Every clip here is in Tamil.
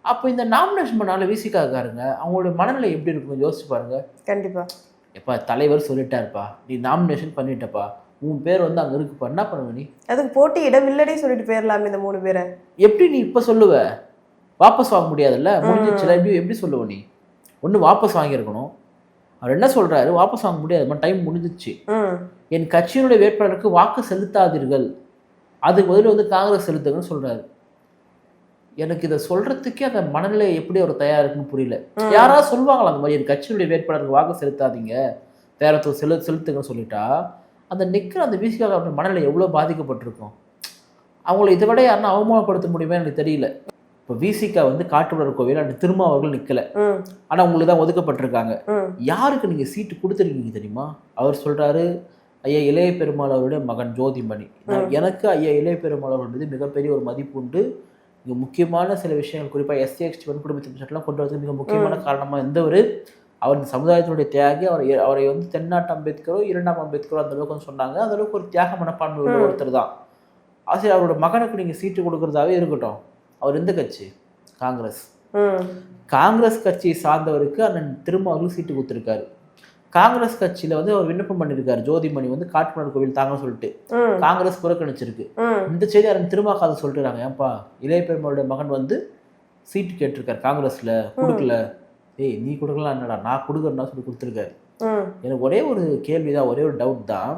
அப்போ இந்த நாமினேஷன் பண்ணால விசிகாக்காருங்க அவங்களுடைய மனநிலை எப்படி இருக்கும் யோசிச்சு பாருங்க. கண்டிப்பா. எப்பா தலைவர் சொல்லிட்டாருப்பா, நீ நாமினேஷன் பண்ணிட்டப்பா, உன் பேர் வந்து அங்கே இருக்குப்பா, என்ன பண்ணுவ நீ? அதுக்கு போட்டி இடம் இல்லடி சொல்லிட்டு போயிடலாமே இந்த 3 பேரை. எப்படி நீ இப்போ சொல்லுவ? வாபஸ் வாங்க முடியாதுல்ல, முடிஞ்சிச்சுல, எப்படி எப்படி சொல்லுவ நீ? ஒன்று வாபஸ் வாங்கியிருக்கணும். அவர் என்ன சொல்றாரு, வாபஸ் வாங்க முடியாது, டைம் முடிஞ்சிச்சு, என் கட்சியினுடைய வேட்பாளருக்கு வாக்கு செலுத்தாதீர்கள், அதுக்கு பதில் வந்து காங்கிரஸ் செலுத்துங்கன்னு சொல்றாரு. எனக்கு இதை சொல்றதுக்கே அந்த மனநிலை எப்படி அவர் தயாரா இருக்குன்னு புரியல. யாராவது சொல்லுவாங்களா அந்த மாதிரி, என் கட்சியினுடைய வேட்பாளருக்கு வாக்கு செலுத்தாதீங்க, வேற செலுத்துங்கன்னு சொல்லிட்டா அந்த நிற்கிற அந்த விசிகாவுடைய மனநிலை எவ்வளோ பாதிக்கப்பட்டிருக்கும். அவங்கள இதை விட யாருன்னா அவமானப்படுத்த முடியுமே எனக்கு தெரியல. இப்போ விசிகா வந்து காட்டுமலர் கோவில் அந்த திருமாவர்கள் நிற்கல, ஆனால் உங்களுக்கு தான் ஒதுக்கப்பட்டிருக்காங்க. யாருக்கு நீங்கள் சீட்டு கொடுத்துருக்கீங்க தெரியுமா? அவர் சொல்கிறாரு, ஐயா இளைய பெருமாள் அவருடைய மகன் ஜோதிமணி. எனக்கு ஐயா இளைய பெருமாள் அவர் மீது மிகப்பெரிய ஒரு மதிப்பு உண்டு. இங்கே முக்கியமான சில விஷயங்கள், குறிப்பாக எஸ்சி எஸ்டி வன்கொடுமை சட்டம்லாம் கொண்டு வரதுக்கு மிக முக்கியமான காரணமாக எந்த ஒரு அவர் இந்த சமுதாயத்தினுடைய தியாகி. அவரை வந்து தென்னாட்டு அம்பேத்கரோ 2ஆம் அம்பேத்கரோ அந்த அளவுக்கு வந்து சொன்னாங்க. அந்த அளவுக்கு ஒரு தியாக மனப்பான்மை உள்ள ஒருத்தர் தான். ஆசிரியர் அவரோட மகனுக்கு நீங்கள் சீட்டு கொடுக்குறதாவே இருக்கட்டும். அவர் எந்த கட்சி? காங்கிரஸ். காங்கிரஸ் கட்சியை சார்ந்தவருக்கு அண்ணன் திருமாவளவன் சீட்டு கொடுத்துருக்காரு. காங்கிரஸ் கட்சியில வந்து அவர் விண்ணப்பம் பண்ணியிருக்காரு, ஜோதிமணி வந்து காட்டுமலர் கோவில் தாங்கன்னு சொல்லிட்டு. காங்கிரஸ் புறக்கணிச்சிருக்கு. இந்த செய்தி அண்ணன் திருமாக்காத சொல்லிட்டுறாங்க, ஏன்பா இளைய பெருமாளுடைய மகன் வந்து சீட்டு கேட்டிருக்காரு காங்கிரஸ்ல, கொடுக்கல. ஏய் நீ கொடுக்கலாம் என்னடா, நான் கொடுக்குறேன்னா சொல்லி கொடுத்துருக்காரு. எனக்கு ஒரே ஒரு கேள்விதான், ஒரே ஒரு டவுட் தான்.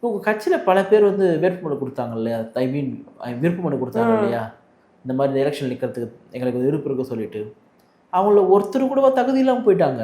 உங்கள் கட்சியில் பல பேர் வந்து வேட்புமனு கொடுத்தாங்க இல்லையா, விருப்பமனு கொடுத்தாங்க இல்லையா, இந்த மாதிரி எலெக்ஷன் நிற்கிறதுக்கு எங்களுக்கு விருப்பம் இருக்க சொல்லிட்டு, அவங்கள ஒருத்தர் கூட தகுதி இல்லாமல் போயிட்டாங்க.